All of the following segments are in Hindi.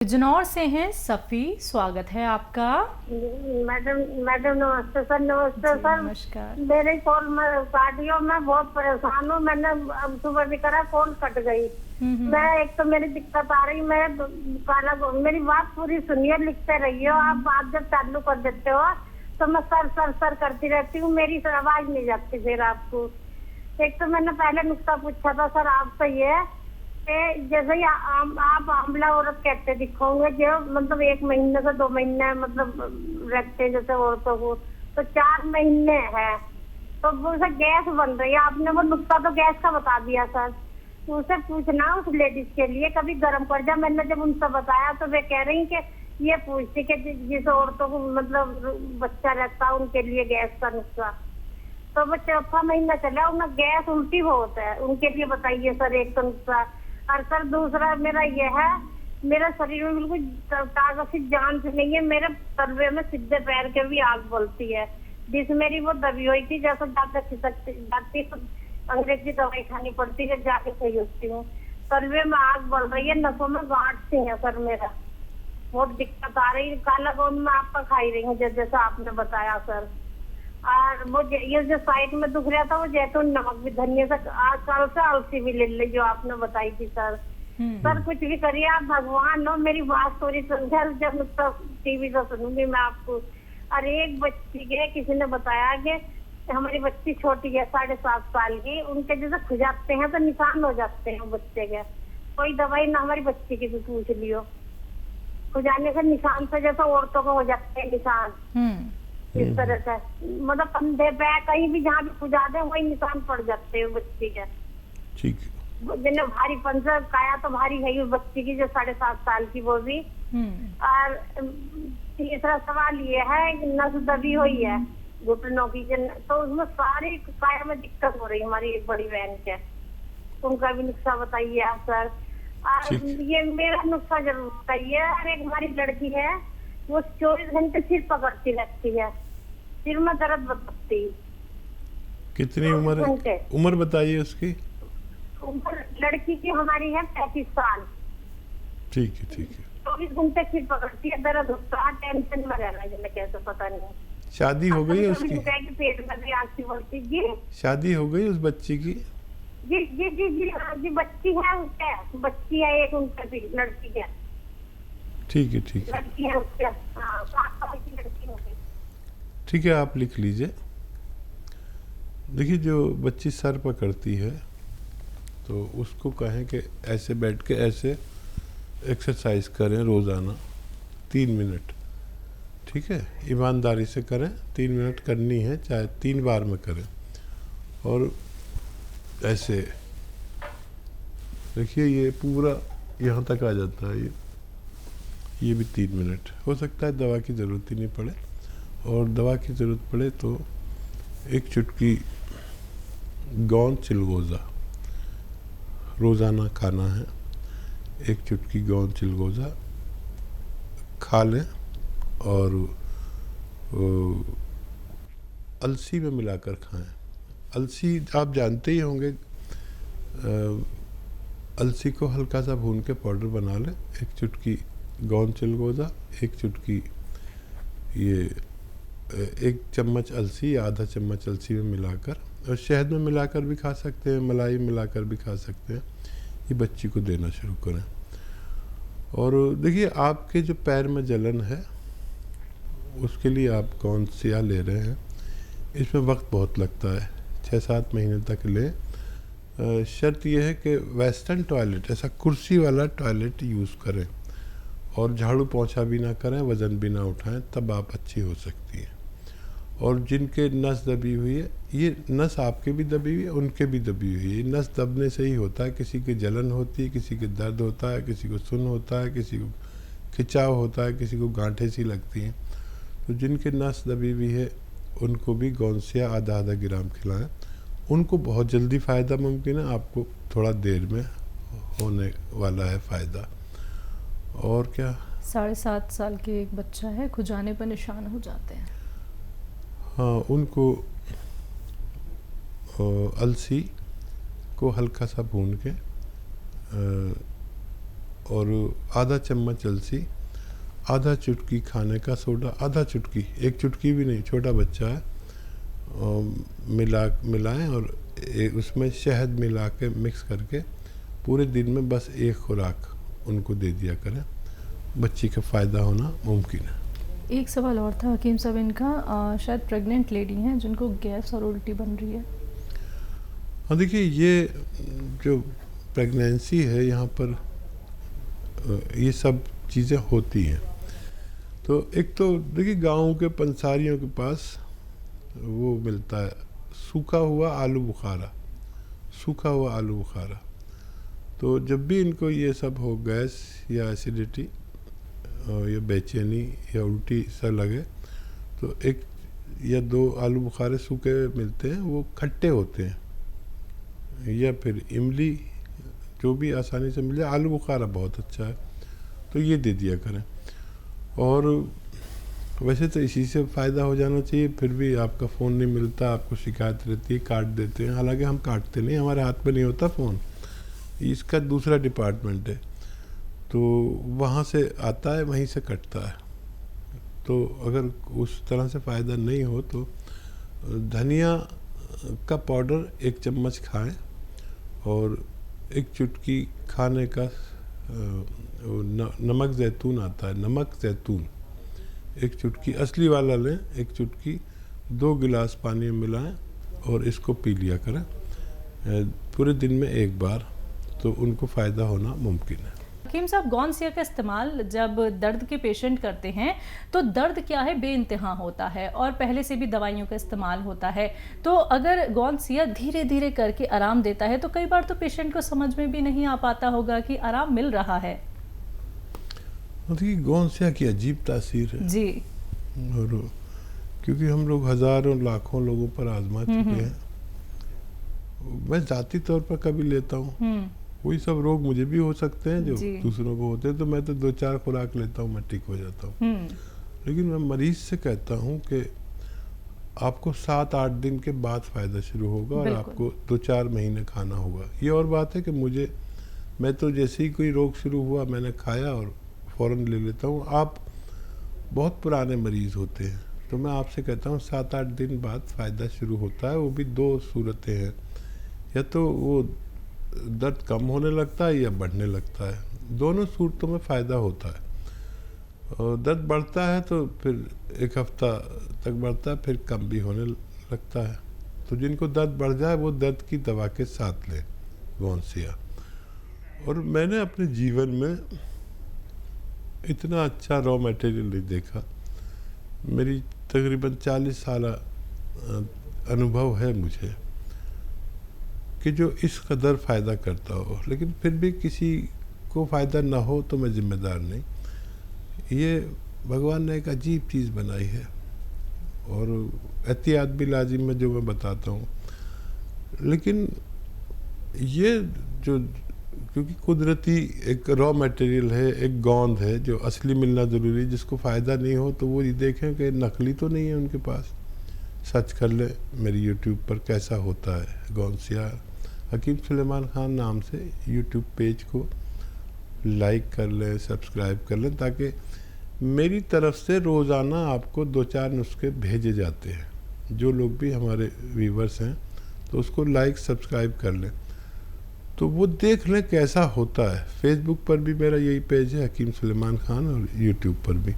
बिजनौर से हैं सफ़ी, स्वागत है आपका। मैडम मैडम नमस्ते सर। नमस्ते जी सर। नमस्कार। मेरे कॉल में काटियो, मैं बहुत परेशान हूँ। मैंने अब सुबह भी करा, कॉल कट गई। मैं एक तो मेरी दिक्कत आ रही, मैं काला मेरी बात पूरी सुनिए, लिखते रहिए। आप बात जब चालू कर देते हो तो मैं सर सर सर करती रहती हूँ, मेरी आवाज नहीं जाती फिर आपको। एक तो मैंने पहले नुक्ता पूछा था सर आपसे, ये जैसे ही आप आंवला औरत कहते दिखोगे, जो मतलब 1 महीने से 2 महीने मतलब रखते हैं जैसे औरतों को, तो 4 महीने है तो वो उसे गैस बन रही है। आपने वो नुक्ता तो गैस का बता दिया सर। तो उसे पूछना उस लेडीज के लिए कभी गर्म कर जा। मैंने जब उनसे बताया तो वे कह रही कि ये पूछती कि जिस औरतों को मतलब बच्चा रहता उनके लिए गैस का नुस्खा। तो वो 4था महीना चला, उन्हें गैस उल्टी बहुत है, उनके लिए बताइए सर एक तो नुस्खा। और सर दूसरा मेरा ये है, मेरा शरीर में बिल्कुल ताकत सी जान से नहीं है। मेरे तलवे में सीधे पैर के भी आग बोलती है, जिस मेरी वो दबी हुई थी, जैसे जाकर खिसकती जाती तो अंग्रेजी दवाई खानी पड़ती है, जाके सही होती हूँ। तलवे में आग बढ़ रही है, नसों में गांठ सी है सर, मेरा बहुत दिक्कत आ रही है। काला गोंद में आपका खाई रही हूँ जैसा आपने बताया सर। और वो ये जो साइड में दुख रहा था, वो जैतून नमक भी धनिया से आज कल से अलसी भी ले ली जो आपने बताई थी सर। सर कुछ भी करिए आप, भगवान हो, मेरी बात थोड़ी समझा। जब टीवी से सुनूंगी मैं आपको। और एक बच्ची के किसी ने बताया कि हमारी बच्ची छोटी है 7.5 साल की, उनके जैसे खुजाते हैं तो निशान हो जाते हैं बच्चे के। कोई दवाई ना हमारी बच्ची की भी पूछ लियो, खुजाने से निशान से जैसे औरतों को हो जाते हैं निशान, इस तरह से मतलब कंधे पे कहीं भी जहाँ भी खुजा दे वही निशान पड़ जाते हैं बच्ची के। ठीक। जिन्हें भारी पंजर काया तो भारी है ही बच्ची की, जो 7.5 साल की, वो भी। और तीसरा सवाल ये है कि नस दबी हुई है घुटनों की, तो उसमें सारी काया में दिक्कत हो रही है हमारी एक बड़ी बहन के। उनका भी नुस्खा बताइए आप सर। और ये मेरा नुस्खा जरूर बताइए। और एक हमारी लड़की है, वो 24 घंटे सिर पकड़ती रहती है, सिर में दर्द बताती। कितनी उम्र है? उम्र बताइए उसकी। उम्र लड़की की हमारी है 35 साल। ठीक है ठीक है। 24 घंटे सिर पकड़ती है, दर्द होता है, टेंशन में रहना है, जिन्हें कैसे पता नहीं। शादी हो गई है उसकी? पेट में भी आंखें बोलती जी। शादी हो गई उस बच्ची की? जी जी जी जी हाँ जी, बच्ची है उसके, बच्ची है एक उनके भी, लड़की है। ठीक है ठीक है। लड़की है उसके, हाँ 7 साल की लड़की हो गई। ठीक है, आप लिख लीजिए। देखिए, जो बच्ची सर पकड़ती है तो उसको कहें कि ऐसे बैठ के ऐसे एक्सरसाइज करें रोज़ाना 3 मिनट। ठीक है, ईमानदारी से करें, 3 मिनट करनी है, चाहे 3 बार में करें। और ऐसे देखिए, ये पूरा यहाँ तक आ जाता है। ये भी 3 मिनट। हो सकता है दवा की ज़रूरत ही नहीं पड़े, और दवा की ज़रूरत पड़े तो एक चुटकी गोंद चिलगोज़ा रोज़ाना खाना है। एक चुटकी गोंद चिलगोज़ा खा लें, और अलसी में मिलाकर खाएं। अलसी आप जानते ही होंगे, अलसी को हल्का सा भून के पाउडर बना लें। एक चुटकी गोंद चिलगोज़ा, एक चुटकी ये 1 चम्मच अलसी या आधा चम्मच अलसी में मिलाकर, और शहद में मिलाकर भी खा सकते हैं, मलाई मिलाकर भी खा सकते हैं। ये बच्ची को देना शुरू करें। और देखिए, आपके जो पैर में जलन है उसके लिए आप कौन सा ले रहे हैं, इसमें वक्त बहुत लगता है, 6-7 महीने तक लें। शर्त यह है कि वेस्टर्न टॉयलेट, ऐसा कुर्सी वाला टॉयलेट यूज़ करें, और झाड़ू पोंछा भी ना करें, वज़न भी ना उठाएं, तब आप अच्छी हो सकती हैं। और जिनके नस दबी हुई है, ये नस आपके भी दबी हुई है, उनके भी दबी हुई है। नस दबने से ही होता है, किसी की जलन होती है, किसी के दर्द होता है, किसी को सुन्न होता है, किसी को खिंचाव होता है, किसी को गांठें सी लगती हैं। तो जिनके नस दबी हुई है उनको भी गोंसिया आधा ग्राम खिलाएं। उनको बहुत जल्दी फ़ायदा मुमकिन है, आपको थोड़ा देर में होने वाला है फ़ायदा। और क्या? 7.5 साल के एक बच्चा है, खुजाने पर निशान हो जाते हैं। हाँ, उनको अलसी को हल्का सा भून के और आधा चम्मच अलसी, आधा चुटकी खाने का सोडा, आधा चुटकी, एक चुटकी भी नहीं, छोटा बच्चा है, मिलाएं और उसमें शहद मिला के मिक्स करके पूरे दिन में बस एक खुराक उनको दे दिया करें, बच्ची का फ़ायदा होना मुमकिन है। एक सवाल और था हकीम साहब इनका, शायद प्रेग्नेंट लेडी हैं जिनको गैस और उल्टी बन रही है। हाँ देखिए, ये जो प्रेगनेंसी है यहाँ पर ये सब चीज़ें होती हैं। तो एक तो देखिए गाँव के पंसारियों के पास वो मिलता है सूखा हुआ आलू बुखारा, सूखा हुआ आलू बुखारा। तो जब भी इनको ये सब हो, गैस या एसिडिटी या बेचैनी या उल्टी सा लगे, तो एक या दो आलू बुखारे सूखे मिलते हैं, वो खट्टे होते हैं, या फिर इमली जो भी आसानी से मिल जाए। आलू बुखारा बहुत अच्छा है, तो ये दे दिया करें। और वैसे तो इसी से फ़ायदा हो जाना चाहिए, फिर भी आपका फ़ोन नहीं मिलता, आपको शिकायत रहती है, काट देते हैं। हालांकि हम काटते नहीं, हमारे हाथ में नहीं होता फ़ोन, इसका दूसरा डिपार्टमेंट है, तो वहाँ से आता है, वहीं से कटता है। तो अगर उस तरह से फ़ायदा नहीं हो तो धनिया का पाउडर 1 चम्मच खाएं और एक चुटकी खाने का नमक ज़ैतून आता है, नमक ज़ैतून 1 चुटकी असली वाला लें, 1 चुटकी 2 गिलास पानी में मिलाएं और इसको पी लिया करें पूरे दिन में 1 बार, तो उनको फ़ायदा होना मुमकिन है। हकीम साहब, गौनसिया का इस्तेमाल जब दर्द के पेशेंट करते हैं तो दर्द क्या है बेइंतहा होता है और पहले से भी दवाइयों का इस्तेमाल होता है। तो अगर गौनसिया धीरे धीरे करके आराम देता है तो कई बार तो पेशेंट को समझ में भी नहीं आ पाता होगा कि आराम मिल रहा है। देखिए गौनसिया की अजीब तासीर है जी, और क्योंकि हम लोग हज़ारों लाखों लोगों पर आजमा चुके हैं। मैं ज़ाती तौर पर कभी लेता हूँ, वही सब रोग मुझे भी हो सकते हैं जो दूसरों को होते हैं, तो मैं तो 2-4 खुराक लेता हूँ, मैं ठीक हो जाता हूँ। लेकिन मैं मरीज से कहता हूँ कि आपको 7-8 दिन के बाद फ़ायदा शुरू होगा और आपको 2-4 महीने खाना होगा। ये और बात है कि मैं तो जैसे ही कोई रोग शुरू हुआ मैंने खाया और फ़ौरन ले लेता हूँ। आप बहुत पुराने मरीज़ होते हैं, तो मैं आपसे कहता हूँ 7-8 दिन बाद फ़ायदा शुरू होता है। वो भी 2 सूरतें हैं, या तो वो दर्द कम होने लगता है या बढ़ने लगता है, दोनों सूरतों में फ़ायदा होता है। और दर्द बढ़ता है तो फिर 1 हफ्ता तक बढ़ता है, फिर कम भी होने लगता है। तो जिनको दर्द बढ़ जाए वो दर्द की दवा के साथ लें गौनसिया। और मैंने अपने जीवन में इतना अच्छा रॉ मटेरियल नहीं देखा। मेरी तकरीबन 40 साल अनुभव है मुझे कि जो इस कदर फ़ायदा करता हो, लेकिन फिर भी किसी को फ़ायदा ना हो तो मैं ज़िम्मेदार नहीं। ये भगवान ने एक अजीब चीज़ बनाई है और एहतियात भी लाजिम है जो मैं बताता हूँ। लेकिन ये जो क्योंकि कुदरती एक रॉ मटेरियल है, एक गोंद है जो असली मिलना ज़रूरी है, जिसको फ़ायदा नहीं हो तो वो ये देखें कि नकली तो नहीं है उनके पास। सर्च कर ले मेरी यूट्यूब पर कैसा होता है गौनसिया, हकीम सुलेमान खान नाम से यूट्यूब पेज को लाइक कर लें, सब्सक्राइब कर लें, ताकि मेरी तरफ से रोज़ाना आपको 2-4 नुस्खे भेजे जाते हैं। जो लोग भी हमारे व्यूवर्स हैं तो उसको लाइक सब्सक्राइब कर लें, तो वो देख लें कैसा होता है। फेसबुक पर भी मेरा यही पेज है हकीम सुलेमान खान, और यूट्यूब पर भी।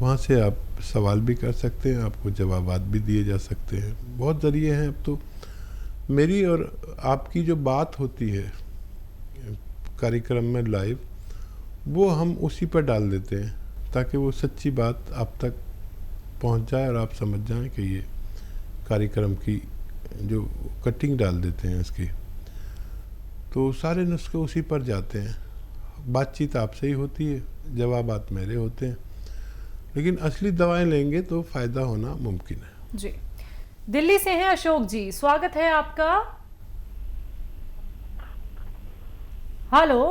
वहाँ से आप सवाल भी कर सकते हैं, आपको जवाबात भी दिए जा सकते हैं। बहुत ज़रिए हैं अब तो। मेरी और आपकी जो बात होती है कार्यक्रम में लाइव, वो हम उसी पर डाल देते हैं ताकि वो सच्ची बात आप तक पहुंच जाए और आप समझ जाएं कि ये कार्यक्रम की जो कटिंग डाल देते हैं इसकी, तो सारे नुस्खे उसी पर जाते हैं। बातचीत आपसे ही होती है, जवाबात मेरे होते हैं, लेकिन असली दवाएं लेंगे तो फ़ायदा होना मुमकिन है। जी, दिल्ली से हैं अशोक जी, स्वागत है आपका। हेलो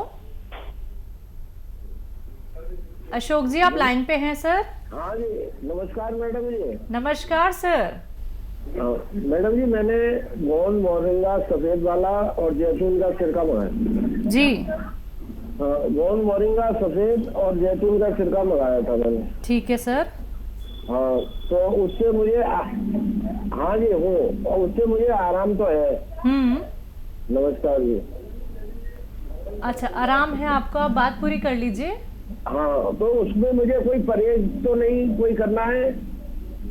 अशोक जी, आप लाइन पे हैं सर? हाँ जी, नमस्कार मैडम जी। नमस्कार सर। मैडम जी, मैंने गोंद, मोरिंगा, सफेद वाला और जैतून का सिरका मंगाया जी। गोंद मोरिंगा सफेद और जैतून का छिड़का मंगाया था मैंने। ठीक है सर। हाँ, तो उससे मुझे हाँ जी हूँ, और उससे मुझे आराम तो है। नमस्कार जी। अच्छा, आराम है आपको, आप बात पूरी कर लीजिए। हाँ, तो उसमें मुझे कोई परहेज तो नहीं कोई करना है?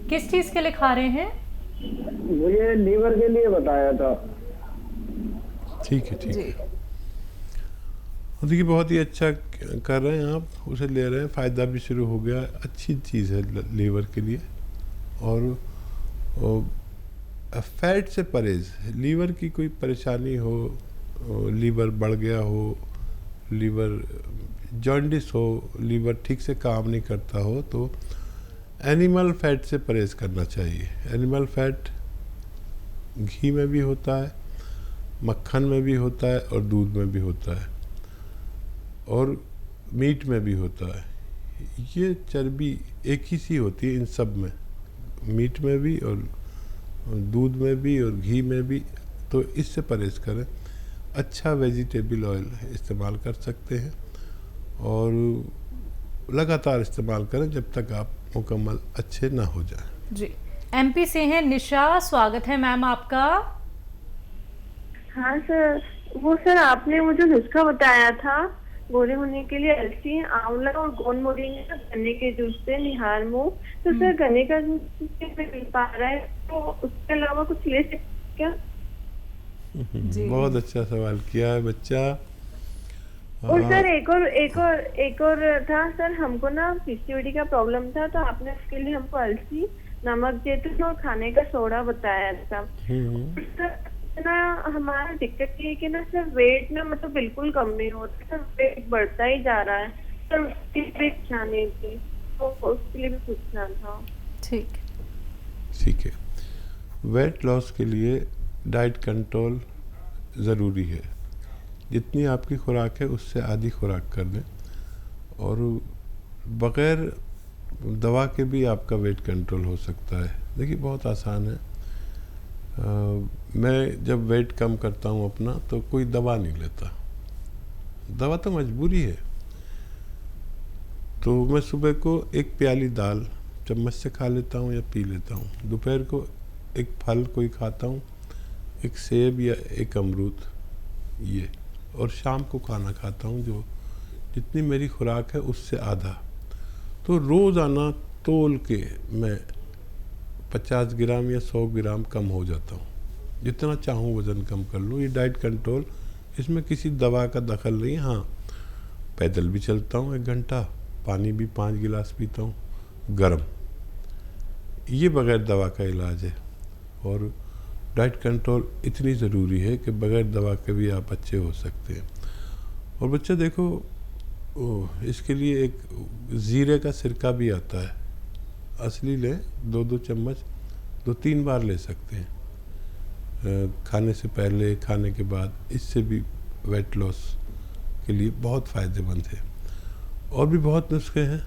किस चीज के लिए खा रहे हैं? मुझे लीवर के लिए बताया था। ठीक है, ठीक जी। है। देखिए बहुत ही अच्छा कर रहे हैं आप, उसे ले रहे हैं, फ़ायदा भी शुरू हो गया, अच्छी चीज़ है लीवर के लिए। और फैट से परहेज, लीवर की कोई परेशानी हो, लीवर बढ़ गया हो, लीवर जॉन्डिस हो, लीवर ठीक से काम नहीं करता हो, तो एनिमल फैट से परहेज करना चाहिए। एनिमल फैट घी में भी होता है, मक्खन में भी होता है और दूध में भी होता है और मीट में भी होता है। ये चर्बी एक ही सी होती है इन सब में, मीट में भी और दूध में भी और घी में भी। तो इससे परहेज करें। अच्छा वेजिटेबल ऑयल इस्तेमाल कर सकते हैं और लगातार इस्तेमाल करें जब तक आप मुकम्मल अच्छे ना हो जाएं। जी। एमपी से हैं निशा, स्वागत है मैम आपका। हाँ सर, वो सर आपने मुझे नुस्खा बताया था गोरे होने के लिए, अलसी, आंवला और गोंद मोरिंगा, गन्ने के जूस से निहार मुंह। तो सर गन्ने का जूस मिल पा रहा है, तो उसके अलावा कुछ ले सकते क्या? बहुत अच्छा सवाल किया है बच्चा। और सर एक और था सर, हमको ना पीसीओडी का प्रॉब्लम था, तो आपने उसके लिए हमको अलसी, नमक, जैतून और खाने का सोडा बताया था। ना हमारा दिक्कत ये है कि ना सर वेट ना मतलब बिल्कुल कम नहीं होता सर, वेट बढ़ता ही जा रहा है सर। उसकी भी जाने थी, तो उसके लिए भी पूछना था। ठीक है। वेट लॉस के लिए डाइट कंट्रोल ज़रूरी है। जितनी आपकी खुराक है उससे आधी खुराक कर दें और बग़ैर दवा के भी आपका वेट कंट्रोल हो सकता है। देखिए बहुत आसान है। मैं जब वेट कम करता हूँ अपना तो कोई दवा नहीं लेता, दवा तो मजबूरी है। तो मैं सुबह को एक प्याली दाल चम्मच से खा लेता हूँ या पी लेता हूँ। दोपहर को एक फल कोई खाता हूँ, एक सेब या एक अमरूद ये, और शाम को खाना खाता हूँ जो जितनी मेरी खुराक है उससे आधा। तो रोज़ाना तोल के मैं 50 ग्राम या 100 ग्राम कम हो जाता हूँ। जितना चाहूँ वज़न कम कर लूँ। ये डाइट कंट्रोल, इसमें किसी दवा का दखल नहीं। हाँ, पैदल भी चलता हूँ 1 घंटा, पानी भी 5 गिलास पीता हूँ गर्म। ये बग़ैर दवा का इलाज है। और डाइट कंट्रोल इतनी ज़रूरी है कि बग़ैर दवा के भी आप अच्छे हो सकते हैं। और बच्चे देखो, इसके लिए एक ज़ीरे का सिरका भी आता है, असली लें, 2-2 चम्मच 2-3 बार ले सकते हैं, खाने से पहले, खाने के बाद। इससे भी वेट लॉस के लिए बहुत फ़ायदेमंद है। और भी बहुत नुस्खे हैं।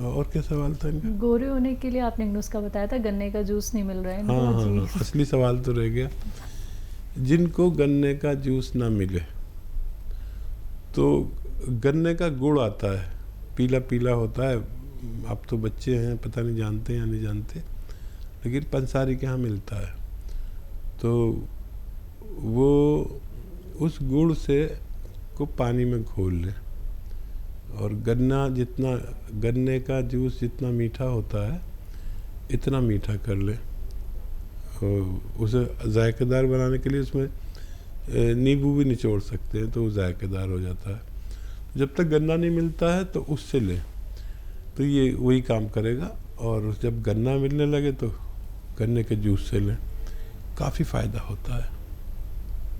और क्या सवाल था इनका? गोरे होने के लिए आपने एक नुस्खा बताया था, गन्ने का जूस नहीं मिल रहा है इनको। हाँ, असली सवाल तो रह गया। जिनको गन्ने का जूस ना मिले तो गन्ने का गुड़ आता है, पीला पीला होता है। आप तो बच्चे हैं, पता नहीं जानते या नहीं जानते, लेकिन पंसारी के यहाँ मिलता है। तो वो उस गुड़ से को पानी में घोल लें और गन्ने का जूस जितना मीठा होता है इतना मीठा कर लें। उसे जायकेदार बनाने के लिए उसमें नींबू भी निचोड़ सकते हैं, तो वो जायकेदार हो जाता है। जब तक गन्ना नहीं मिलता है तो उससे लें, तो ये वही काम करेगा। और जब गन्ना मिलने लगे तो गन्ने के जूस से लें, काफ़ी फ़ायदा होता है।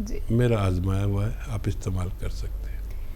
जी। मेरा आजमाया हुआ है, आप इस्तेमाल कर सकते हैं।